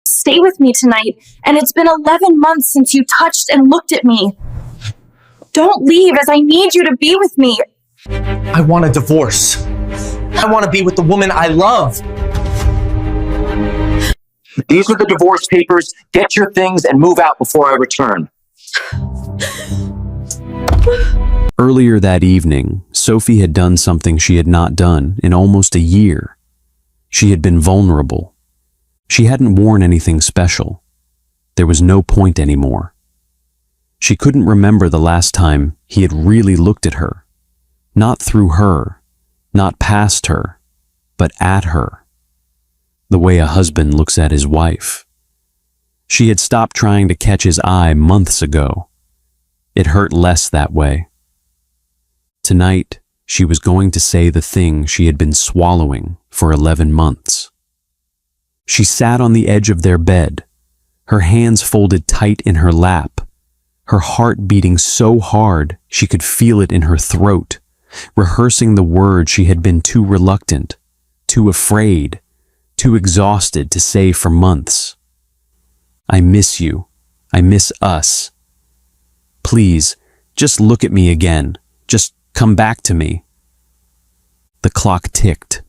Stay with me tonight, and it's been 11 months since you touched and looked at me. Don't leave, as I need you to be with me. I want a divorce. I want to be with the woman I love. These are the divorce papers. Get your things and move out before I return. Earlier that evening, Sophie had done something she had not done in almost a year. She had been vulnerable. She hadn't worn anything special. There was no point anymore. She couldn't remember the last time he had really looked at her. Not through her, not past her, but at her. The way a husband looks at his wife. She had stopped trying to catch his eye months ago. It hurt less that way. Tonight, she was going to say the thing she had been swallowing for 11 months. She sat on the edge of their bed, her hands folded tight in her lap, her heart beating so hard she could feel it in her throat, rehearsing the words she had been too reluctant, too afraid, too exhausted to say for months. I miss you. I miss us. Please, just look at me again. Just come back to me. The clock ticked.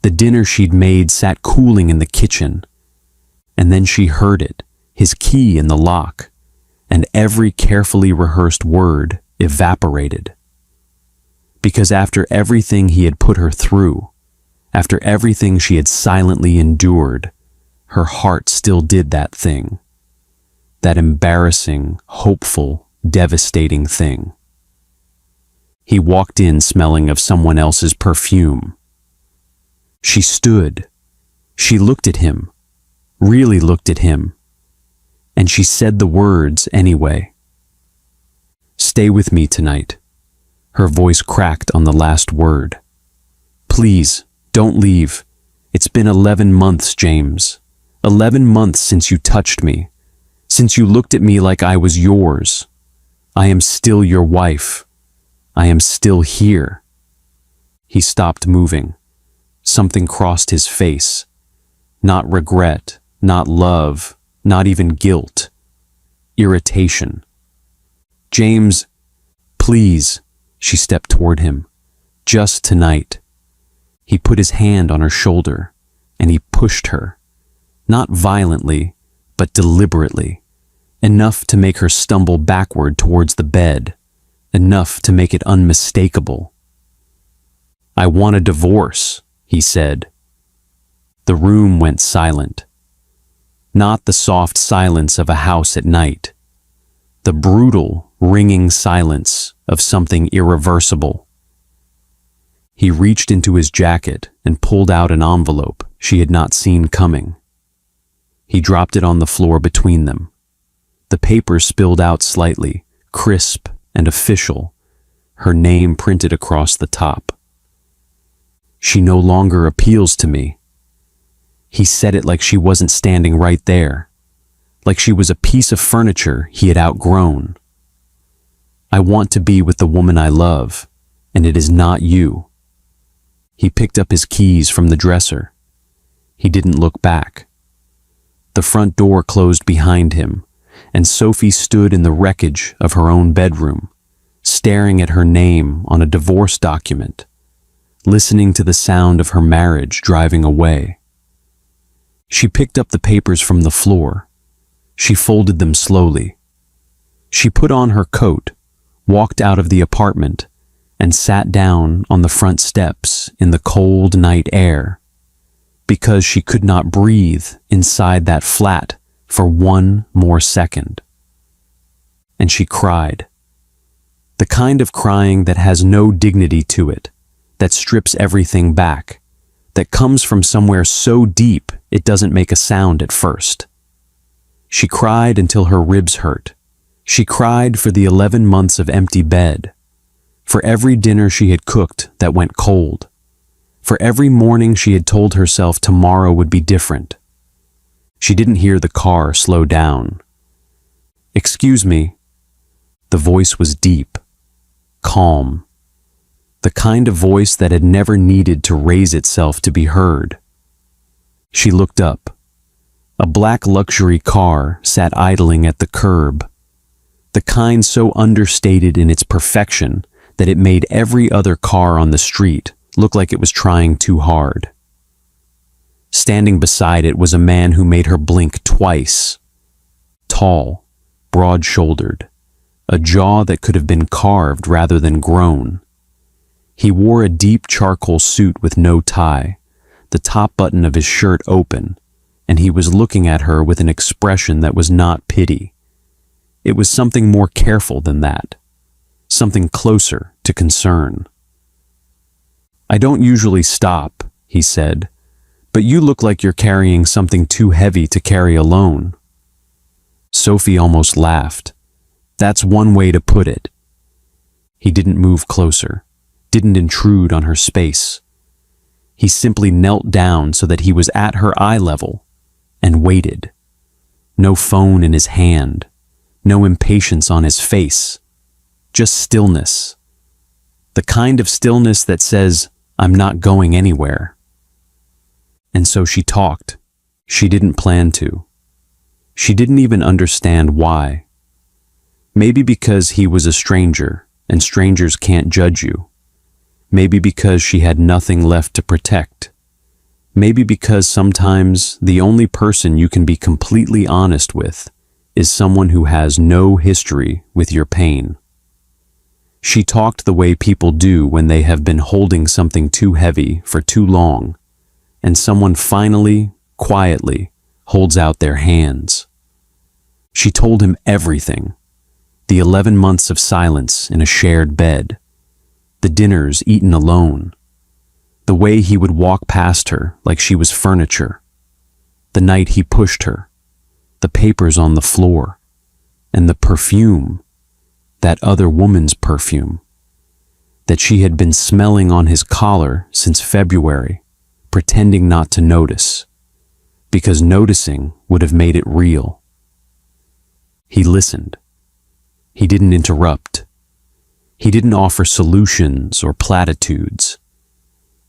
The dinner she'd made sat cooling in the kitchen. And then she heard it, his key in the lock, and every carefully rehearsed word evaporated. Because after everything he had put her through, after everything she had silently endured, her heart still did that thing. That embarrassing, hopeful, devastating thing. He walked in smelling of someone else's perfume. She stood. She looked at him, really looked at him, and she said the words anyway. Stay with me tonight. Her voice cracked on the last word. Please, don't leave. It's been 11 months, James. 11 months since you touched me, since you looked at me like I was yours. I am still your wife. I am still here. He stopped moving. Something crossed his face. Not regret, not love, not even guilt. Irritation. James, please, she stepped toward him. Just tonight. He put his hand on her shoulder, and he pushed her. Not violently, but deliberately. Enough to make her stumble backward towards the bed. Enough to make it unmistakable. I want a divorce, he said. The room went silent. Not the soft silence of a house at night. The brutal, ringing silence of something irreversible. He reached into his jacket and pulled out an envelope she had not seen coming. He dropped it on the floor between them. The paper spilled out slightly, crisp and official, her name printed across the top. She no longer appeals to me. He said it like she wasn't standing right there, like she was a piece of furniture he had outgrown. I want to be with the woman I love, and it is not you. He picked up his keys from the dresser. He didn't look back. The front door closed behind him, and Sophie stood in the wreckage of her own bedroom, staring at her name on a divorce document, listening to the sound of her marriage driving away. She picked up the papers from the floor. She folded them slowly. She put on her coat, walked out of the apartment, and sat down on the front steps in the cold night air, because she could not breathe inside that flat for one more second. And she cried. The kind of crying that has no dignity to it, that strips everything back, that comes from somewhere so deep it doesn't make a sound at first. She cried until her ribs hurt. She cried for the 11 months of empty bed, for every dinner she had cooked that went cold, for every morning she had told herself tomorrow would be different. She didn't hear the car slow down. Excuse me. The voice was deep, calm, the kind of voice that had never needed to raise itself to be heard. She looked up. A black luxury car sat idling at the curb, the kind so understated in its perfection that it made every other car on the street look like it was trying too hard. Standing beside it was a man who made her blink twice. Tall, broad-shouldered, a jaw that could have been carved rather than grown. He wore a deep charcoal suit with no tie, the top button of his shirt open, and he was looking at her with an expression that was not pity. It was something more careful than that, something closer to concern. "I don't usually stop," he said, "but you look like you're carrying something too heavy to carry alone." Sophie almost laughed. That's one way to put it. He didn't move closer, didn't intrude on her space. He simply knelt down so that he was at her eye level and waited. No phone in his hand, no impatience on his face, just stillness. The kind of stillness that says, "I'm not going anywhere." And so she talked. She didn't plan to. She didn't even understand why. Maybe because he was a stranger, and strangers can't judge you. Maybe because she had nothing left to protect. Maybe because sometimes the only person you can be completely honest with is someone who has no history with your pain. She talked the way people do when they have been holding something too heavy for too long, and someone finally, quietly, holds out their hands. She told him everything. The 11 months of silence in a shared bed, the dinners eaten alone, the way he would walk past her like she was furniture, the night he pushed her, the papers on the floor, and the perfume, that other woman's perfume, that she had been smelling on his collar since February, pretending not to notice, because noticing would have made it real. He listened. He didn't interrupt. He didn't offer solutions or platitudes.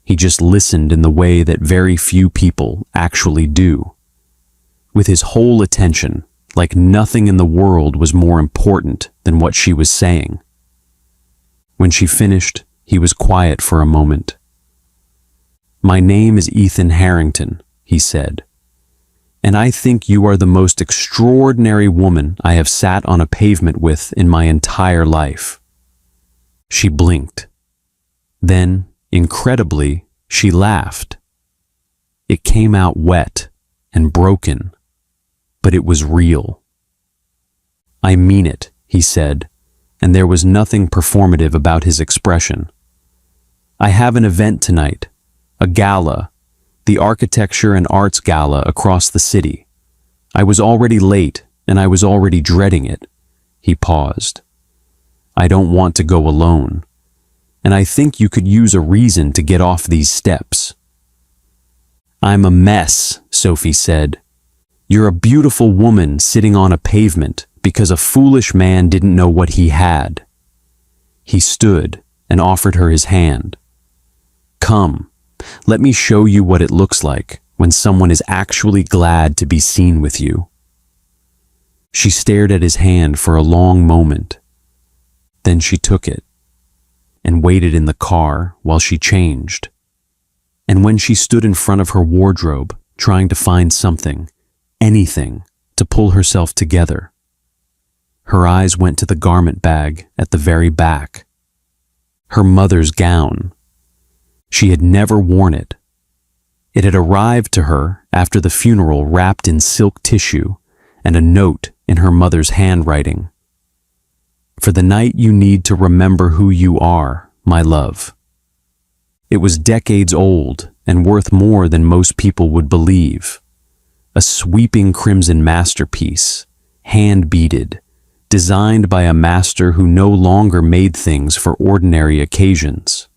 He just listened in the way that very few people actually do, with his whole attention, like nothing in the world was more important than what she was saying. When she finished, he was quiet for a moment. "My name is Ethan Harrington," he said, "and I think you are the most extraordinary woman I have sat on a pavement with in my entire life." She blinked. Then, incredibly, she laughed. It came out wet and broken, but it was real. "I mean it," he said, and there was nothing performative about his expression. "I have an event tonight, a gala, the Architecture and Arts Gala across the city. I was already late, and I was already dreading it." He paused. "I don't want to go alone, and I think you could use a reason to get off these steps." "I'm a mess," Sophie said. "You're a beautiful woman sitting on a pavement because a foolish man didn't know what he had." He stood and offered her his hand. "Come, let me show you what it looks like when someone is actually glad to be seen with you." She stared at his hand for a long moment. Then she took it and waited in the car while she changed. And when she stood in front of her wardrobe, trying to find something, anything, to pull herself together, her eyes went to the garment bag at the very back. Her mother's gown. She had never worn it. It had arrived to her after the funeral wrapped in silk tissue and a note in her mother's handwriting. "For the night you need to remember who you are, my love." It was decades old and worth more than most people would believe. A sweeping crimson masterpiece, hand-beaded, designed by a master who no longer made things for ordinary occasions.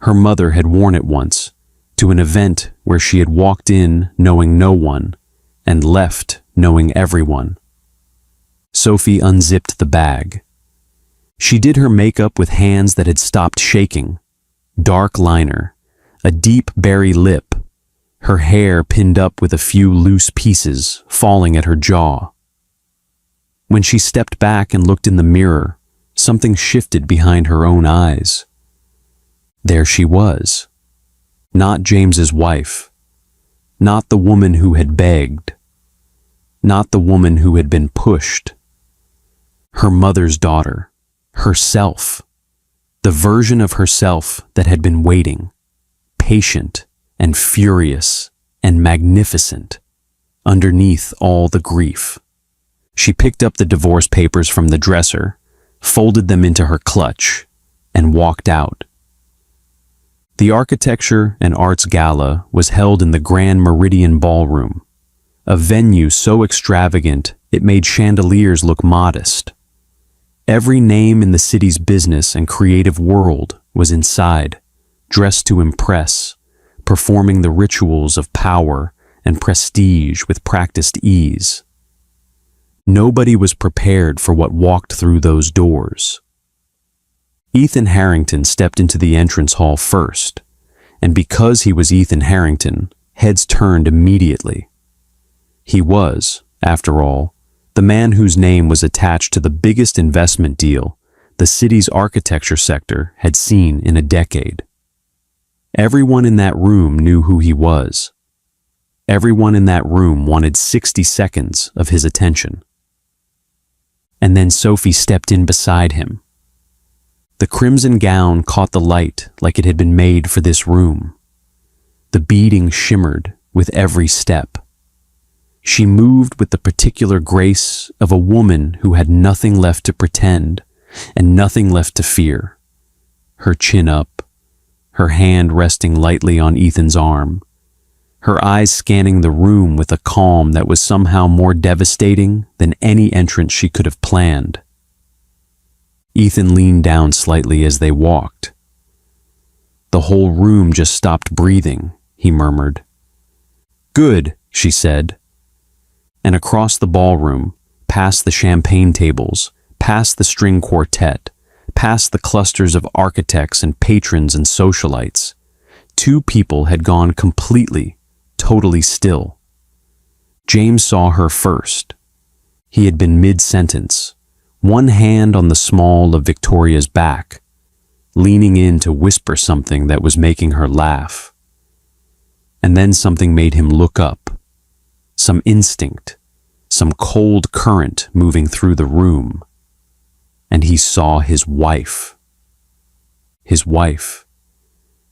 Her mother had worn it once, to an event where she had walked in knowing no one, and left knowing everyone. Sophie unzipped the bag. She did her makeup with hands that had stopped shaking. Dark liner, a deep berry lip, her hair pinned up with a few loose pieces falling at her jaw. When she stepped back and looked in the mirror, something shifted behind her own eyes. There she was. Not James's wife. Not the woman who had begged. Not the woman who had been pushed. Her mother's daughter. Herself. The version of herself that had been waiting, patient and furious and magnificent, underneath all the grief. She picked up the divorce papers from the dresser, folded them into her clutch, and walked out. The Architecture and Arts Gala was held in the Grand Meridian Ballroom, a venue so extravagant it made chandeliers look modest. Every name in the city's business and creative world was inside, dressed to impress, performing the rituals of power and prestige with practiced ease. Nobody was prepared for what walked through those doors. Ethan Harrington stepped into the entrance hall first, and because he was Ethan Harrington, heads turned immediately. He was, after all, the man whose name was attached to the biggest investment deal the city's architecture sector had seen in a decade. Everyone in that room knew who he was. Everyone in that room wanted 60 seconds of his attention. And then Sophie stepped in beside him. The crimson gown caught the light like it had been made for this room. The beading shimmered with every step. She moved with the particular grace of a woman who had nothing left to pretend and nothing left to fear. Her chin up, her hand resting lightly on Ethan's arm, her eyes scanning the room with a calm that was somehow more devastating than any entrance she could have planned. Ethan leaned down slightly as they walked. "The whole room just stopped breathing," he murmured. "Good," she said. And across the ballroom, past the champagne tables, past the string quartet, past the clusters of architects and patrons and socialites, two people had gone completely, totally still. James saw her first. He had been mid-sentence, one hand on the small of Victoria's back, leaning in to whisper something that was making her laugh. And then something made him look up. Some instinct, some cold current moving through the room. And he saw his wife. His wife,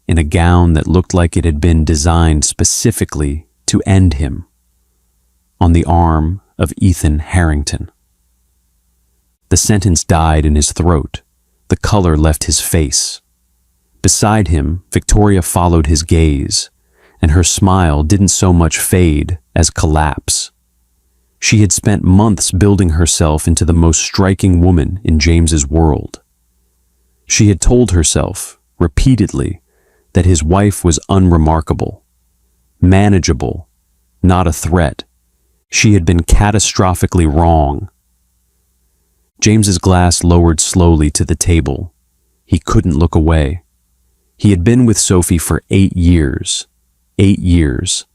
in a gown that looked like it had been designed specifically to end him, on the arm of Ethan Harrington. The sentence died in his throat. The color left his face. Beside him, Victoria followed his gaze, and her smile didn't so much fade as collapse. She had spent months building herself into the most striking woman in James's world. She had told herself, repeatedly, that his wife was unremarkable, manageable, not a threat. She had been catastrophically wrong. James's glass lowered slowly to the table. He couldn't look away. He had been with Sophie for 8 years. 8 years.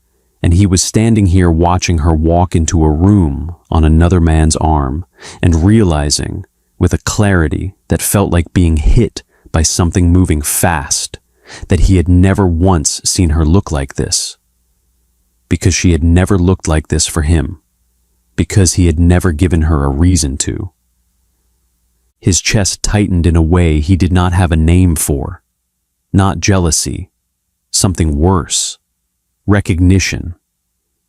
And he was standing here watching her walk into a room on another man's arm and realizing, with a clarity that felt like being hit by something moving fast, that he had never once seen her look like this. Because she had never looked like this for him. Because he had never given her a reason to. His chest tightened in a way he did not have a name for. Not jealousy. Something worse. Recognition.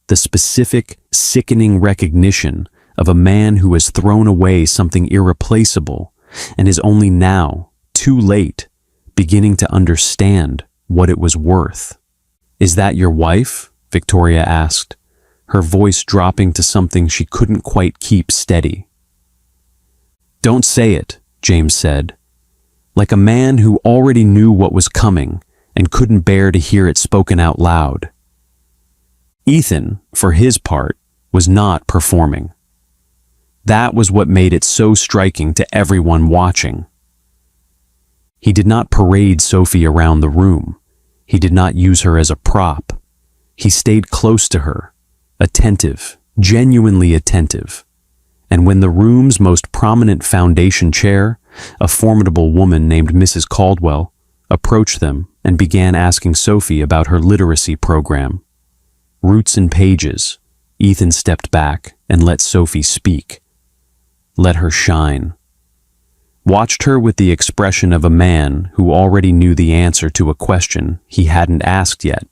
The specific, sickening recognition of a man who has thrown away something irreplaceable and is only now, too late, beginning to understand what it was worth. "Is that your wife?" Victoria asked, her voice dropping to something she couldn't quite keep steady. "Don't say it," James said, like a man who already knew what was coming and couldn't bear to hear it spoken out loud. Ethan, for his part, was not performing. That was what made it so striking to everyone watching. He did not parade Sophie around the room. He did not use her as a prop. He stayed close to her, attentive, genuinely attentive. And when the room's most prominent foundation chair, a formidable woman named Mrs. Caldwell, approached them and began asking Sophie about her literacy program. Roots and pages, Ethan stepped back and let Sophie speak. Let her shine. Watched her with the expression of a man who already knew the answer to a question he hadn't asked yet.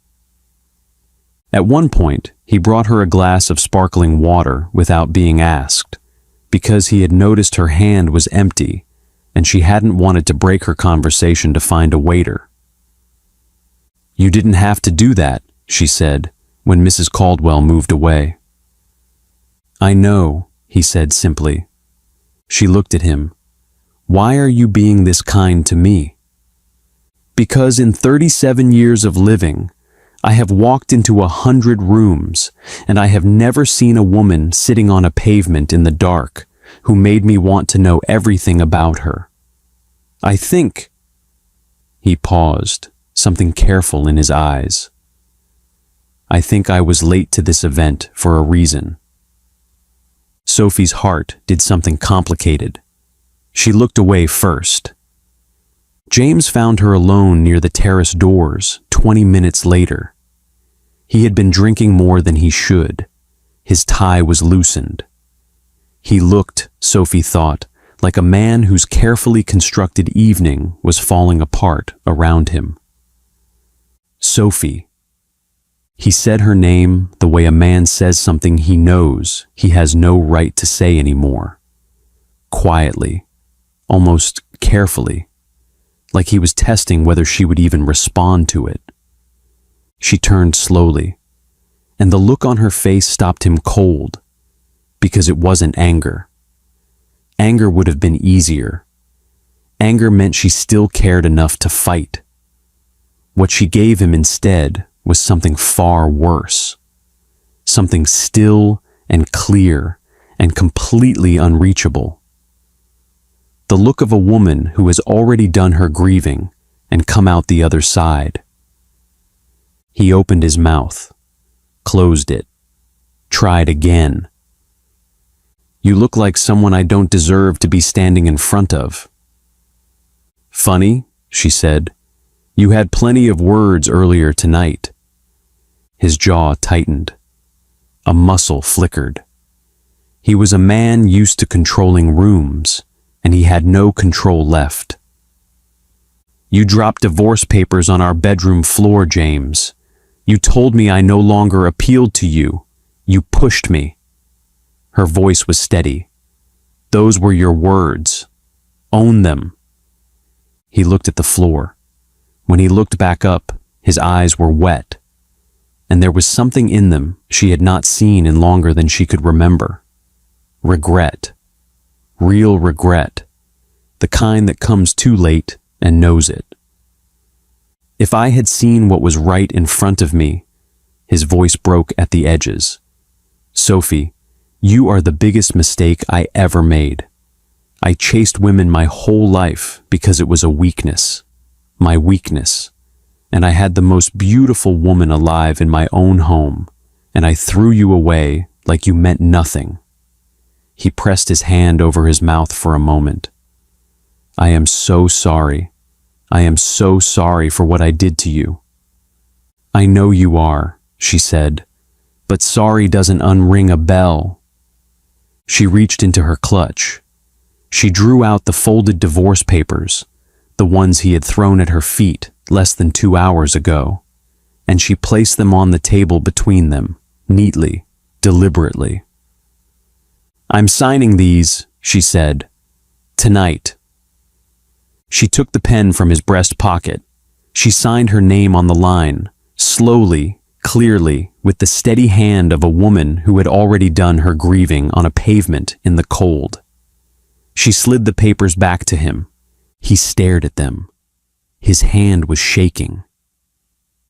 At one point, he brought her a glass of sparkling water without being asked, because he had noticed her hand was empty and she hadn't wanted to break her conversation to find a waiter. "You didn't have to do that," she said, when Mrs. Caldwell moved away. "I know," he said simply. She looked at him. "Why are you being this kind to me?" "Because in 37 years of living, I have walked into 100 rooms, and I have never seen a woman sitting on a pavement in the dark who made me want to know everything about her. I think—" He paused, something careful in his eyes. "I think I was late to this event for a reason." Sophie's heart did something complicated. She looked away first. James found her alone near the terrace doors 20 minutes later. He had been drinking more than he should. His tie was loosened. He looked, Sophie thought, like a man whose carefully constructed evening was falling apart around him. "Sophie." He said her name the way a man says something he knows he has no right to say anymore. Quietly, almost carefully, like he was testing whether she would even respond to it. She turned slowly, and the look on her face stopped him cold, because it wasn't anger. Anger would have been easier. Anger meant she still cared enough to fight. What she gave him instead was something far worse. Something still and clear and completely unreachable. The look of a woman who has already done her grieving and come out the other side. He opened his mouth, closed it, tried again. "You look like someone I don't deserve to be standing in front of." "Funny," she said. "You had plenty of words earlier tonight." His jaw tightened. A muscle flickered. He was a man used to controlling rooms, and he had no control left. "You dropped divorce papers on our bedroom floor, James. You told me I no longer appealed to you. You pushed me." Her voice was steady. "Those were your words. Own them." He looked at the floor. When he looked back up, his eyes were wet, and there was something in them she had not seen in longer than she could remember. Regret. Real regret. The kind that comes too late and knows it. "If I had seen what was right in front of me," his voice broke at the edges. "Sophie, you are the biggest mistake I ever made. I chased women my whole life because it was a weakness. My weakness. And I had the most beautiful woman alive in my own home, and I threw you away like you meant nothing." He pressed his hand over his mouth for a moment. "I am so sorry. I am so sorry for what I did to you." "I know you are," she said, "but sorry doesn't unring a bell." She reached into her clutch. She drew out the folded divorce papers, the ones he had thrown at her feet less than 2 hours ago, and she placed them on the table between them, neatly, deliberately. "I'm signing these," she said, "tonight." She took the pen from his breast pocket. She signed her name on the line, slowly, clearly, with the steady hand of a woman who had already done her grieving on a pavement in the cold. She slid the papers back to him. He stared at them. His hand was shaking.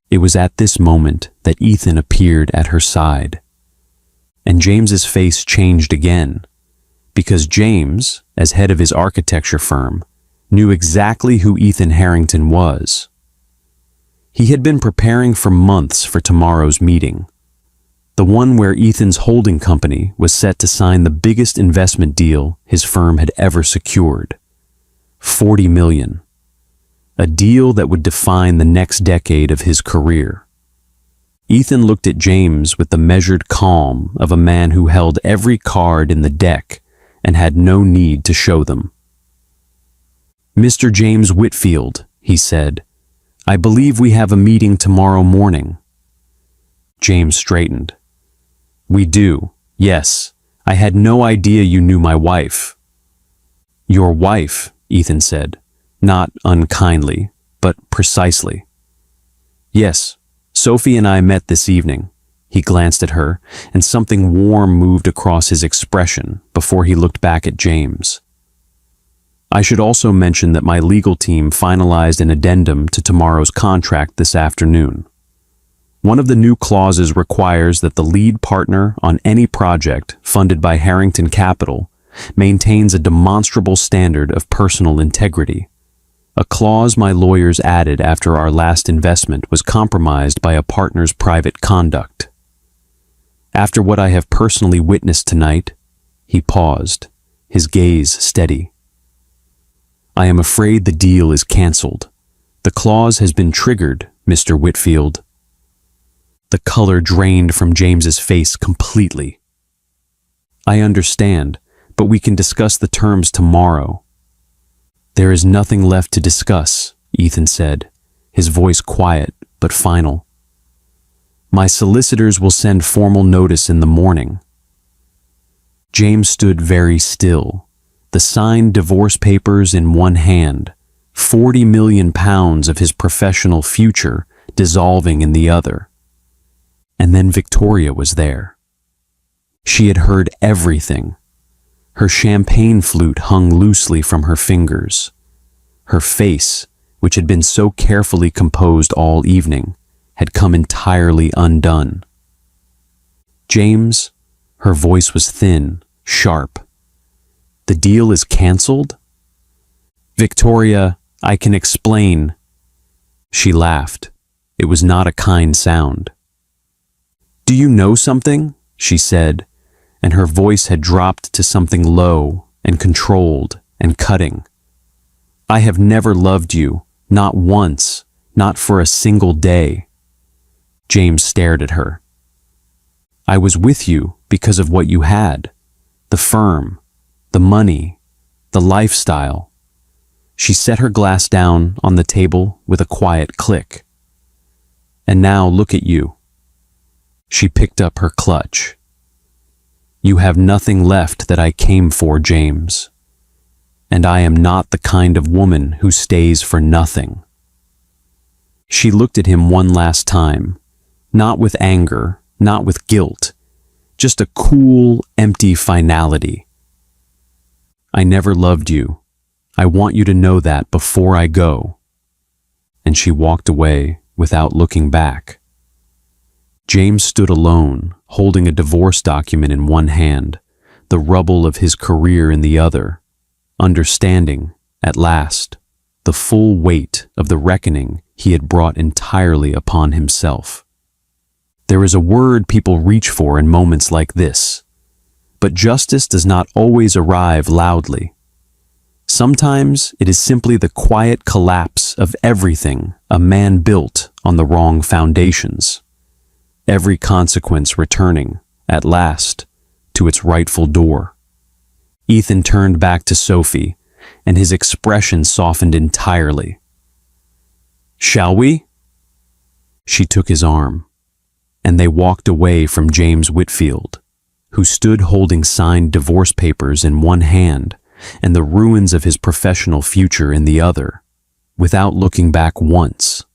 It was at this moment that Ethan appeared at her side. And James's face changed again, because James, as head of his architecture firm, knew exactly who Ethan Harrington was. He had been preparing for months for tomorrow's meeting. The one where Ethan's holding company was set to sign the biggest investment deal his firm had ever secured. $40 million. A deal that would define the next decade of his career. Ethan looked at James with the measured calm of a man who held every card in the deck and had no need to show them. "Mr. James Whitfield," he said, "I believe we have a meeting tomorrow morning." James straightened. "We do, yes. I had no idea you knew my wife." "Your wife," Ethan said, not unkindly, but precisely. "Yes, Sophie and I met this evening." He glanced at her, and something warm moved across his expression before he looked back at James. "I should also mention that my legal team finalized an addendum to tomorrow's contract this afternoon. One of the new clauses requires that the lead partner on any project funded by Harrington Capital maintains a demonstrable standard of personal integrity. A clause my lawyers added after our last investment was compromised by a partner's private conduct. After what I have personally witnessed tonight," he paused, his gaze steady, "I am afraid the deal is cancelled. The clause has been triggered, Mr. Whitfield." The color drained from James's face completely. "I understand, but we can discuss the terms tomorrow." "There is nothing left to discuss," Ethan said, his voice quiet but final. "My solicitors will send formal notice in the morning." James stood very still, the signed divorce papers in one hand, £40 million of his professional future dissolving in the other. And then Victoria was there. She had heard everything. Her champagne flute hung loosely from her fingers. Her face, which had been so carefully composed all evening, had come entirely undone. "James," her voice was thin, sharp. "The deal is cancelled?" "Victoria, I can explain." She laughed. It was not a kind sound. "Do you know something?" she said, and her voice had dropped to something low and controlled and cutting. "I have never loved you, not once, not for a single day." James stared at her. "I was with you because of what you had, the firm, the money, the lifestyle." She set her glass down on the table with a quiet click. "And now look at you." She picked up her clutch. "You have nothing left that I came for, James. And I am not the kind of woman who stays for nothing." She looked at him one last time, not with anger, not with guilt, just a cool, empty finality. "I never loved you. I want you to know that before I go." And she walked away without looking back. James stood alone, holding a divorce document in one hand, the rubble of his career in the other, understanding, at last, the full weight of the reckoning he had brought entirely upon himself. There is a word people reach for in moments like this, but justice does not always arrive loudly. Sometimes it is simply the quiet collapse of everything a man built on the wrong foundations. Every consequence returning, at last, to its rightful door. Ethan turned back to Sophie, and his expression softened entirely. "Shall we?" She took his arm, and they walked away from James Whitfield, who stood holding signed divorce papers in one hand and the ruins of his professional future in the other, without looking back once.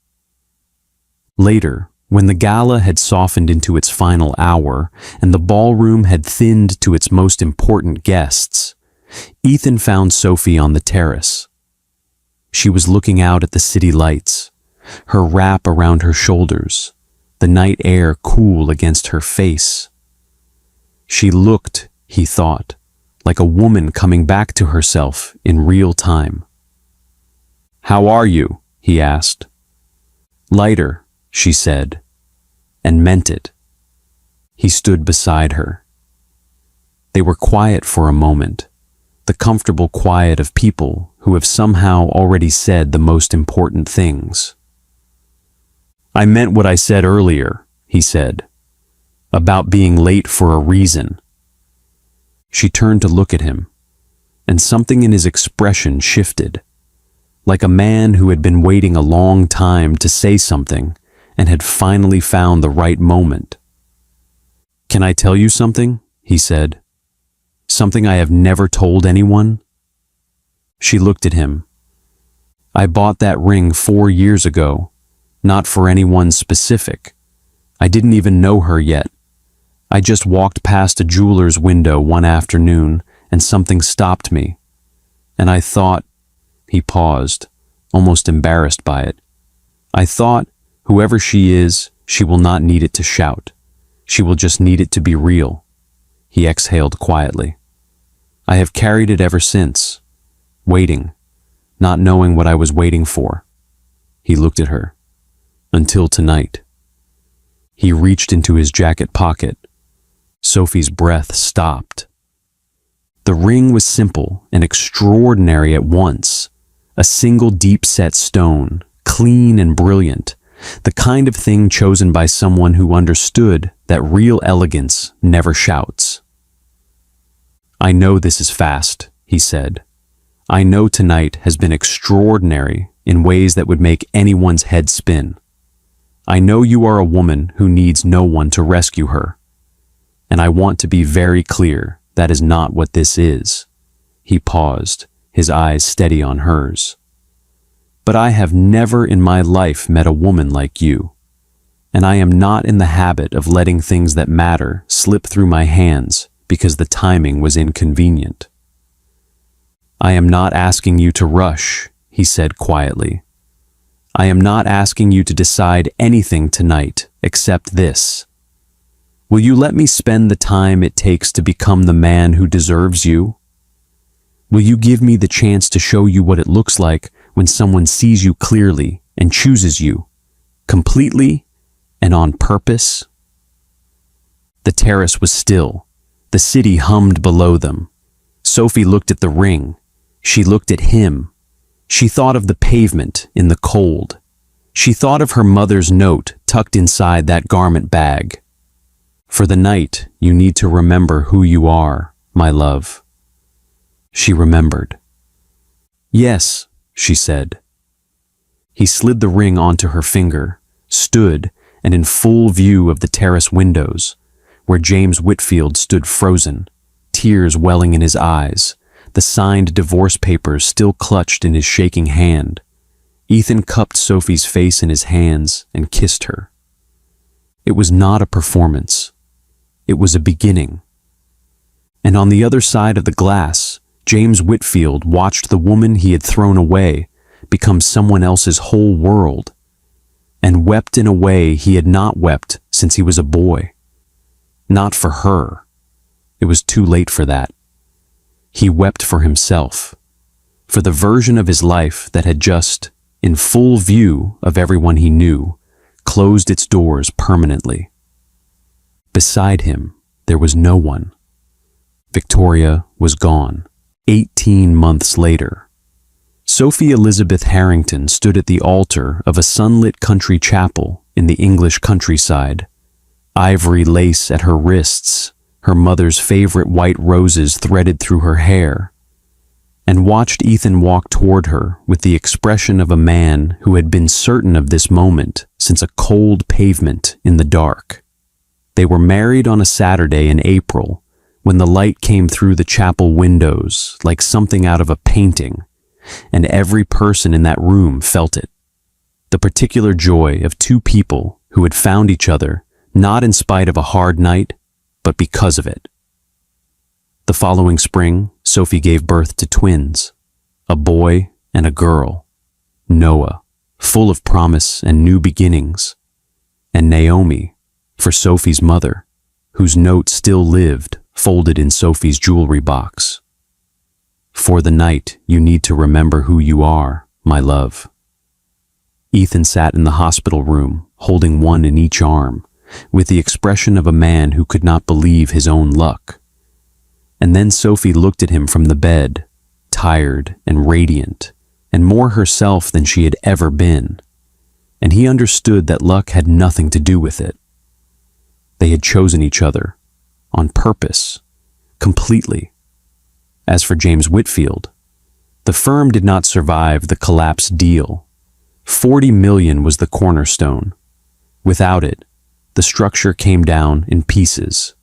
Later, when the gala had softened into its final hour and the ballroom had thinned to its most important guests, Ethan found Sophie on the terrace. She was looking out at the city lights, her wrap around her shoulders, the night air cool against her face. She looked, he thought, like a woman coming back to herself in real time. "How are you?" he asked. "Lighter," she said, and meant it. He stood beside her. They were quiet for a moment, the comfortable quiet of people who have somehow already said the most important things. "I meant what I said earlier," he said, "about being late for a reason." She turned to look at him, and something in his expression shifted, like a man who had been waiting a long time to say something and had finally found the right moment. "Can I tell you something?" he said. "Something I have never told anyone?" She looked at him. "I bought that ring 4 years ago, not for anyone specific. I didn't even know her yet. I just walked past a jeweler's window one afternoon and something stopped me. And I thought," he paused, almost embarrassed by it. "I thought, whoever she is, she will not need it to shout. She will just need it to be real." He exhaled quietly. "I have carried it ever since, waiting, not knowing what I was waiting for." He looked at her. "Until tonight." He reached into his jacket pocket. Sophie's breath stopped. The ring was simple and extraordinary at once. A single deep-set stone, clean and brilliant, the kind of thing chosen by someone who understood that real elegance never shouts. "I know this is fast," he said. "I know tonight has been extraordinary in ways that would make anyone's head spin. I know you are a woman who needs no one to rescue her. And I want to be very clear that is not what this is." He paused, his eyes steady on hers. "But I have never in my life met a woman like you, and I am not in the habit of letting things that matter slip through my hands because the timing was inconvenient." "I am not asking you to rush," he said quietly. "I am not asking you to decide anything tonight except this. Will you let me spend the time it takes to become the man who deserves you? Will you give me the chance to show you what it looks like when someone sees you clearly and chooses you, completely and on purpose?" The terrace was still. The city hummed below them. Sophie looked at the ring. She looked at him. She thought of the pavement in the cold. She thought of her mother's note tucked inside that garment bag. "For the night, you need to remember who you are, my love." She remembered. "Yes," she said. He slid the ring onto her finger, stood, and in full view of the terrace windows, where James Whitfield stood frozen, tears welling in his eyes, the signed divorce papers still clutched in his shaking hand. Ethan cupped Sophie's face in his hands and kissed her. It was not a performance. It was a beginning. And on the other side of the glass, James Whitfield watched the woman he had thrown away become someone else's whole world, and wept in a way he had not wept since he was a boy. Not for her. It was too late for that. He wept for himself, for the version of his life that had just, in full view of everyone he knew, closed its doors permanently. Beside him, there was no one. Victoria was gone. 18 months later, Sophie Elizabeth Harrington stood at the altar of a sunlit country chapel in the English countryside, ivory lace at her wrists, her mother's favorite white roses threaded through her hair, and watched Ethan walk toward her with the expression of a man who had been certain of this moment since a cold pavement in the dark. They were married on a Saturday in April, when the light came through the chapel windows like something out of a painting, and every person in that room felt it. The particular joy of two people who had found each other, not in spite of a hard night, but because of it. The following spring, Sophie gave birth to twins, a boy and a girl, Noah, full of promise and new beginnings, and Naomi, for Sophie's mother, whose note still lived folded in Sophie's jewelry box. "For the night, you need to remember who you are, my love." Ethan sat in the hospital room, holding one in each arm, with the expression of a man who could not believe his own luck. And then Sophie looked at him from the bed, tired and radiant, and more herself than she had ever been. And he understood that luck had nothing to do with it. They had chosen each other, on purpose, completely. As for James Whitfield, the firm did not survive the collapsed deal. 40 million was the cornerstone. Without it, the structure came down in pieces.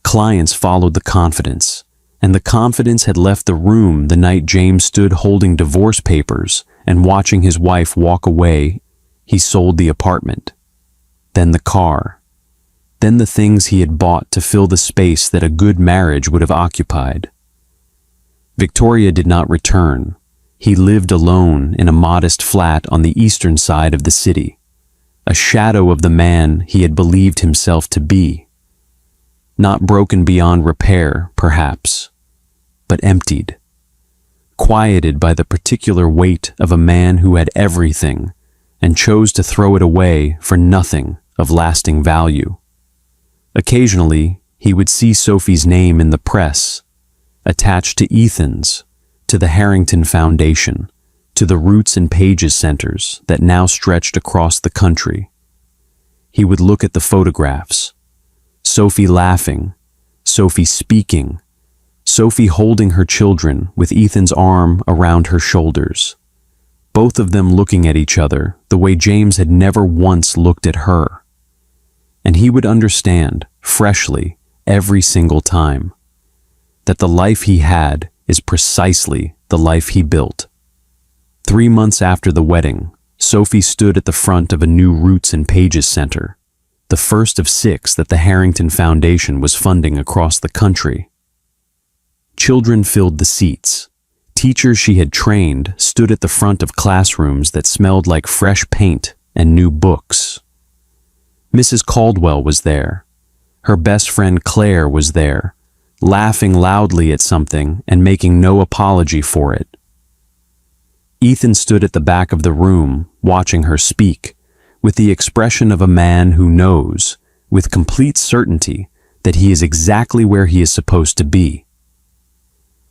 Clients followed the confidence, and the confidence had left the room the night James stood holding divorce papers and watching his wife walk away. He sold the apartment, then the car, then the things he had bought to fill the space that a good marriage would have occupied. Victoria did not return. He lived alone in a modest flat on the eastern side of the city, a shadow of the man he had believed himself to be. Not broken beyond repair, perhaps, but emptied, quieted by the particular weight of a man who had everything and chose to throw it away for nothing of lasting value. Occasionally, he would see Sophie's name in the press, attached to Ethan's, to the Harrington Foundation, to the Roots and Pages centers that now stretched across the country. He would look at the photographs. Sophie laughing, Sophie speaking, Sophie holding her children with Ethan's arm around her shoulders. Both of them looking at each other the way James had never once looked at her. And he would understand, freshly, every single time, that the life he had is precisely the life he built. 3 months after the wedding, Sophie stood at the front of a new Roots and Pages center, the first of 6 that the Harrington Foundation was funding across the country. Children filled the seats. Teachers she had trained stood at the front of classrooms that smelled like fresh paint and new books. Mrs. Caldwell was there. Her best friend Claire was there, laughing loudly at something and making no apology for it. Ethan stood at the back of the room, watching her speak, with the expression of a man who knows, with complete certainty, that he is exactly where he is supposed to be.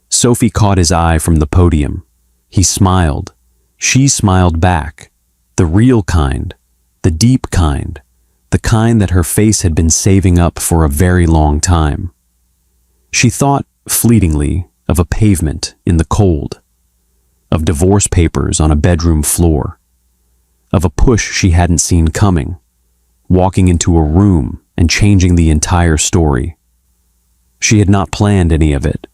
Sophie caught his eye from the podium. He smiled. She smiled back. The real kind, the deep kind, the kind that her face had been saving up for a very long time. She thought, fleetingly, of a pavement in the cold, of divorce papers on a bedroom floor, of a push she hadn't seen coming, walking into a room and changing the entire story. She had not planned any of it,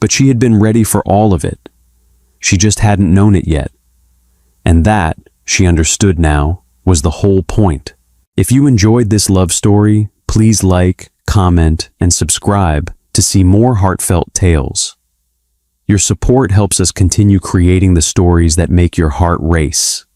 but she had been ready for all of it. She just hadn't known it yet. And that, she understood now, was the whole point. If you enjoyed this love story, please like, comment, and subscribe to see more heartfelt tales. Your support helps us continue creating the stories that make your heart race.